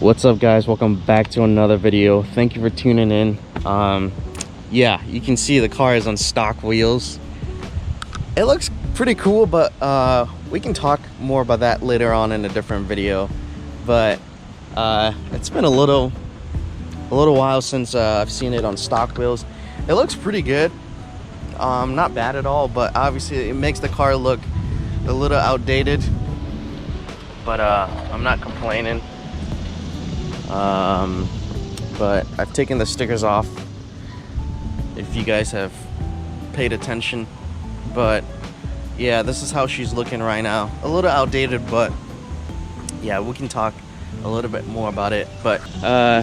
What's up, guys? Welcome back to another video. Thank you for tuning in. Yeah, you can see the car is on stock wheels. It looks pretty cool, but we can talk more about that later on in a different video. But it's been a little while since I've seen it on stock wheels. It looks pretty good. Not bad at all, but obviously it makes the car look a little outdated, but I'm not complaining. But I've taken the stickers off, if you guys have paid attention. But yeah, this is how she's looking right now. A little outdated, but yeah, we can talk a little bit more about it. But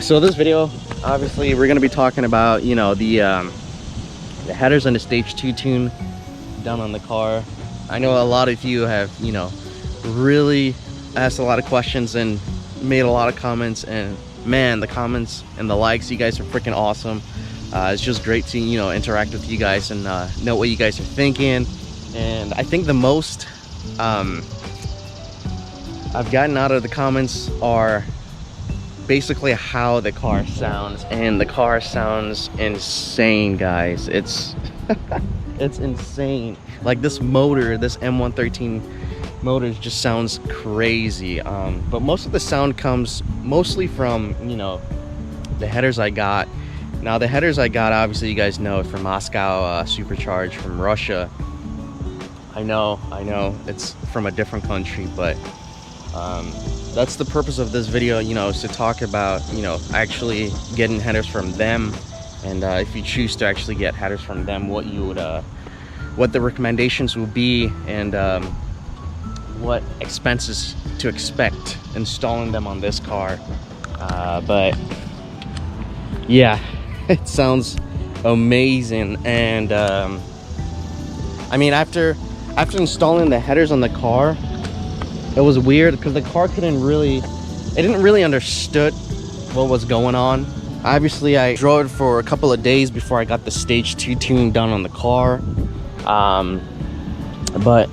so this video, obviously we're gonna be talking about, you know, the headers and the stage 2 tune done on the car. I know a lot of you have, you know, really asked a lot of questions and made a lot of comments, and man, the comments and the likes, you guys are freaking awesome. It's just great to, you know, interact with you guys and know what you guys are thinking. And I think the most I've gotten out of the comments are basically how the car sounds, and the car sounds insane, guys. It's it's insane. Like this motor, this M113 motor just sounds crazy. But most of the sound comes mostly from, you know, the headers I got. Now the headers I got, obviously you guys know, from Moscow, supercharged from Russia. I know it's from a different country, but that's the purpose of this video, you know, is to talk about, you know, actually getting headers from them. And if you choose to actually get headers from them, what you would what the recommendations will be, and what expenses to expect installing them on this car. But yeah, it sounds amazing. And I mean, after installing the headers on the car, it was weird because the car didn't really understood what was going on. Obviously I drove it for a couple of days before I got the stage 2 tune done on the car. But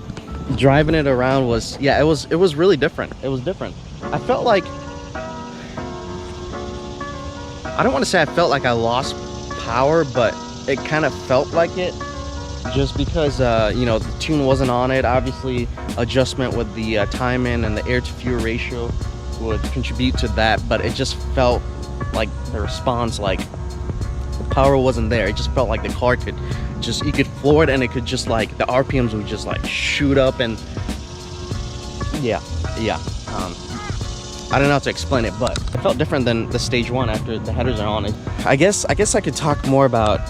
driving it around was, yeah, it was really different. It was different. I felt like, I don't want to say I felt like I lost power, but it kind of felt like it, just because you know, the tune wasn't on it. Obviously adjustment with the timing and the air to fuel ratio would contribute to that, but it just felt like the response, like the power wasn't there. It just felt like the car could just, you could floor it and it could just, like, the RPMs would just like shoot up. And yeah, I don't know how to explain it, but it felt different than the stage 1 after the headers are on it. I guess I could talk more about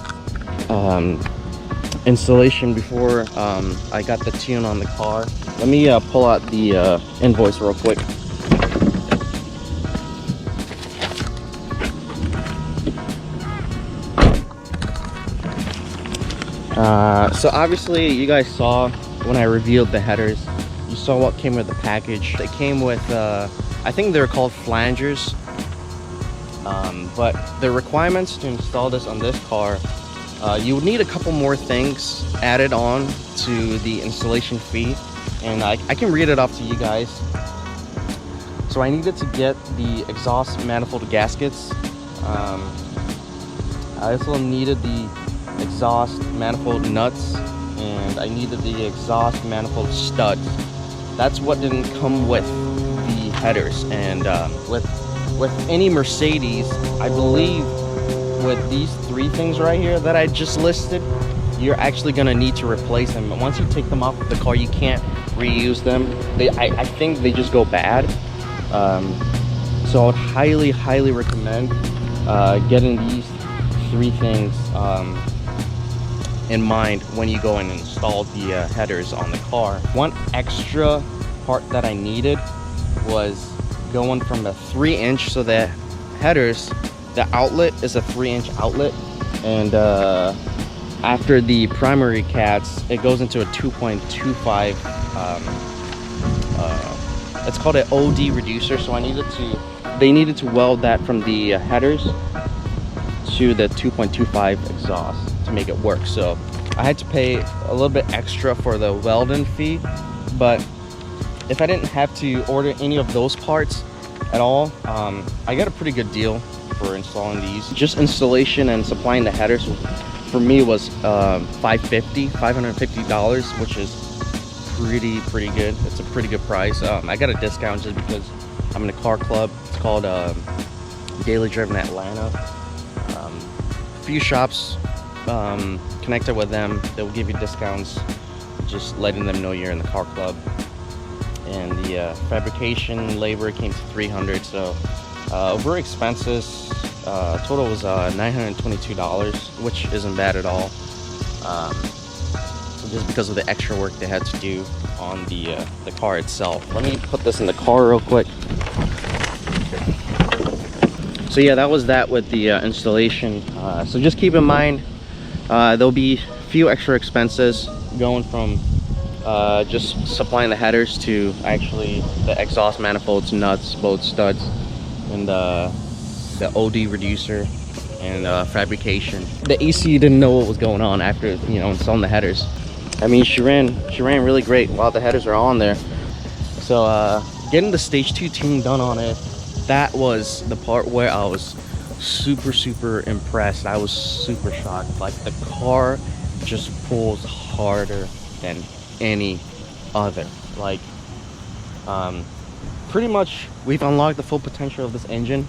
installation before I got the tune on the car. Let me pull out the invoice real quick. So obviously you guys saw when I revealed the headers, you saw what came with the package. They came with I think they're called flangers, but the requirements to install this on this car, you would need a couple more things added on to the installation fee, and I can read it off to you guys. So I needed to get the exhaust manifold gaskets. I also needed the exhaust manifold nuts, and I needed the exhaust manifold studs. That's what didn't come with the headers. And with any Mercedes, I believe with these 3 things right here that I just listed, you're actually gonna need to replace them. And once you take them off of the car, you can't reuse them. I think they just go bad. So I would highly recommend getting these 3 things in mind when you go and install the headers on the car. One extra part that I needed was going from a 3-inch, so the headers, the outlet is a 3-inch outlet, and after the primary cats, it goes into a 2.25. It's called an OD reducer. So they needed to weld that from the headers to the 2.25 exhaust to make it work. So I had to pay a little bit extra for the welding fee, but if I didn't have to order any of those parts, at all. I got a pretty good deal for installing these. Just installation and supplying the headers for me was $550, which is pretty good. It's a pretty good price. I got a discount just because I'm in a car club. It's called Daily Driven Atlanta. A few shops connected with them, they will give you discounts, just letting them know you're in the car club. And the fabrication labor came to $300, so over expenses, total was $922, which isn't bad at all. Just because of the extra work they had to do on the car itself. Let me put this in the car real quick. So yeah, that was that with the installation. So just keep in mind, there'll be a few extra expenses going from just supplying the headers to actually the exhaust manifolds, nuts, bolt studs, and the OD reducer and fabrication. The AC didn't know what was going on after, you know, installing the headers. I mean, she ran really great while the headers are on there. So getting the stage 2 tune done on it, that was the part where I was super impressed. I was super shocked. Like, the car just pulls harder than any other. Like, pretty much we've unlocked the full potential of this engine.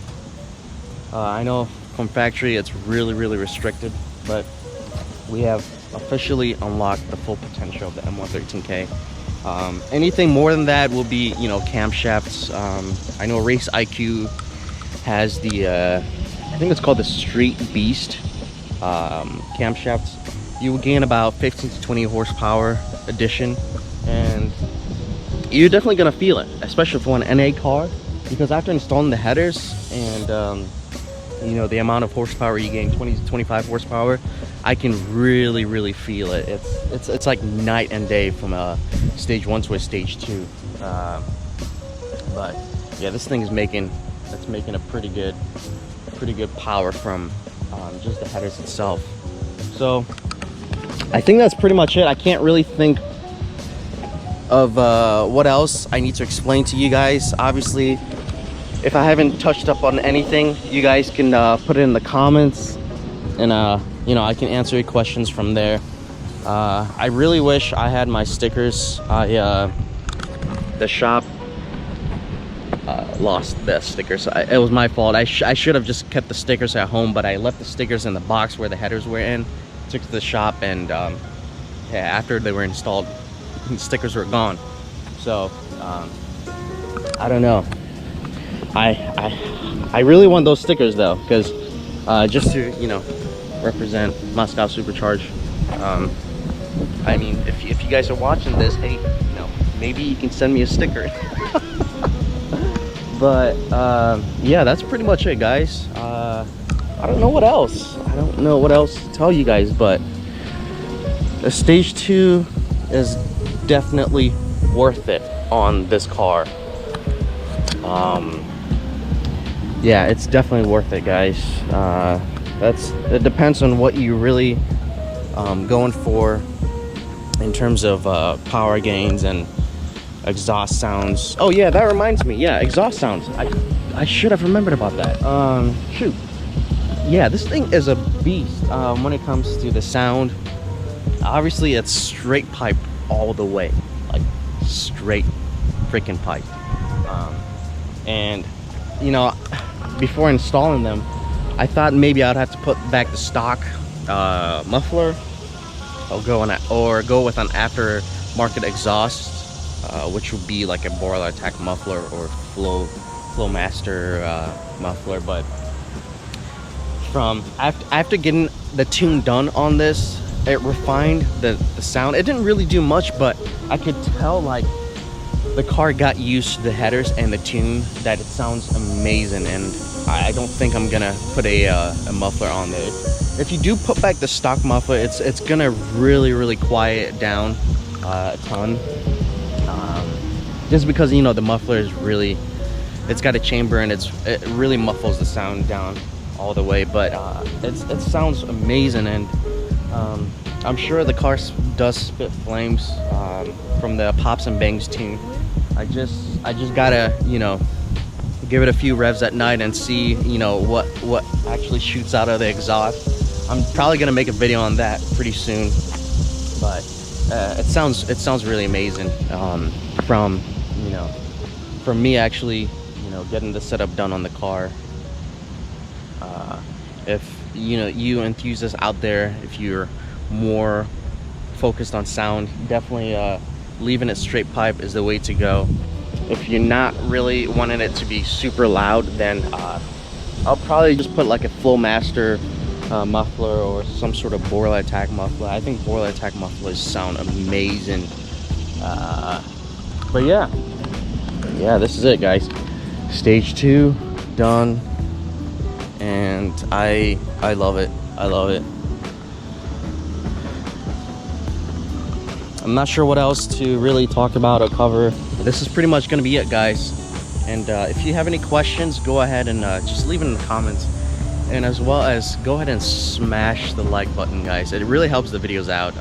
I know from factory it's really restricted, but we have officially unlocked the full potential of the M113K. Anything more than that will be, you know, camshafts. I know RaceIQ has the I think it's called the Street Beast camshafts. You will gain about 15 to 20 horsepower addition, and you're definitely gonna feel it, especially for an NA car, because after installing the headers and you know, the amount of horsepower you gain, 20 to 25 horsepower, I can really feel it. It's like night and day from a stage 1 to a stage 2. But yeah, this thing is making a pretty good power from just the headers itself. So I think that's pretty much it. I can't really think of what else I need to explain to you guys. Obviously, if I haven't touched up on anything, you guys can put it in the comments, and you know, I can answer your questions from there. I really wish I had my stickers. The shop lost the stickers. It was my fault. I should have just kept the stickers at home, but I left the stickers in the box where the headers were in. Took to the shop, and yeah, after they were installed, the stickers were gone. So I don't know. I really want those stickers though, because just to, you know, represent Moscow Supercharge. I mean, if you guys are watching this, hey, you know, maybe you can send me a sticker. But yeah, that's pretty much it, guys. I don't know what else. I don't know what else to tell you guys, but the stage 2 is definitely worth it on this car. Yeah, it's definitely worth it, guys. It depends on what you really going for in terms of power gains and exhaust sounds. Oh yeah, that reminds me. Yeah, exhaust sounds. I should have remembered about that. Shoot. Yeah, this thing is a beast when it comes to the sound. Obviously, it's straight pipe all the way, like straight freaking pipe. And you know, before installing them, I thought maybe I'd have to put back the stock muffler, or go with an aftermarket exhaust, which would be like a boiler attack muffler or Flowmaster muffler. But after getting the tune done on this, it refined the sound. It didn't really do much, but I could tell like the car got used to the headers and the tune, that it sounds amazing. And I don't think I'm gonna put a muffler on there. If you do put back the stock muffler, it's gonna really quiet it down a ton, just because, you know, the muffler is really, it's got a chamber and it really muffles the sound down all the way. But it sounds amazing, and I'm sure the car does spit flames from the pops and bangs tune. I just gotta, you know, give it a few revs at night and see, you know, what actually shoots out of the exhaust. I'm probably gonna make a video on that pretty soon, but it sounds really amazing. From me actually, you know, getting the setup done on the car. If you enthusiasts out there, if you're more focused on sound, definitely leaving it straight pipe is the way to go. If you're not really wanting it to be super loud, then I'll probably just put like a Flowmaster muffler or some sort of Borla Attack muffler. I think Borla Attack mufflers sound amazing. But yeah, this is it, guys. Stage 2 done, and I love it. I love it. I'm not sure what else to really talk about or cover. This is pretty much going to be it, guys. And if you have any questions, go ahead and just leave it in the comments. And as well as go ahead and smash the like button, guys. It really helps the videos out.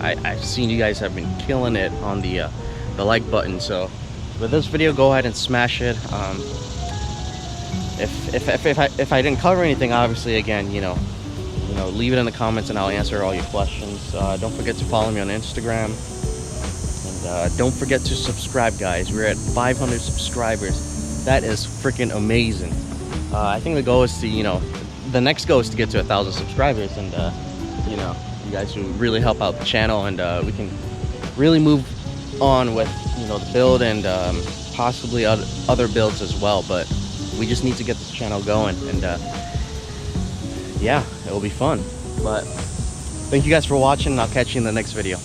I've seen you guys have been killing it on the like button. So with this video, go ahead and smash it. If I didn't cover anything, obviously, again, you know, leave it in the comments and I'll answer all your questions. Don't forget to follow me on Instagram, and don't forget to subscribe, guys. We're at 500 subscribers. That is freaking amazing. I think the goal is to, the next goal is to get to 1,000 subscribers, and you guys will really help out the channel, and we can really move on with the build and possibly other builds as well. But we just need to get this channel going, and yeah, it will be fun. But thank you guys for watching, and I'll catch you in the next video.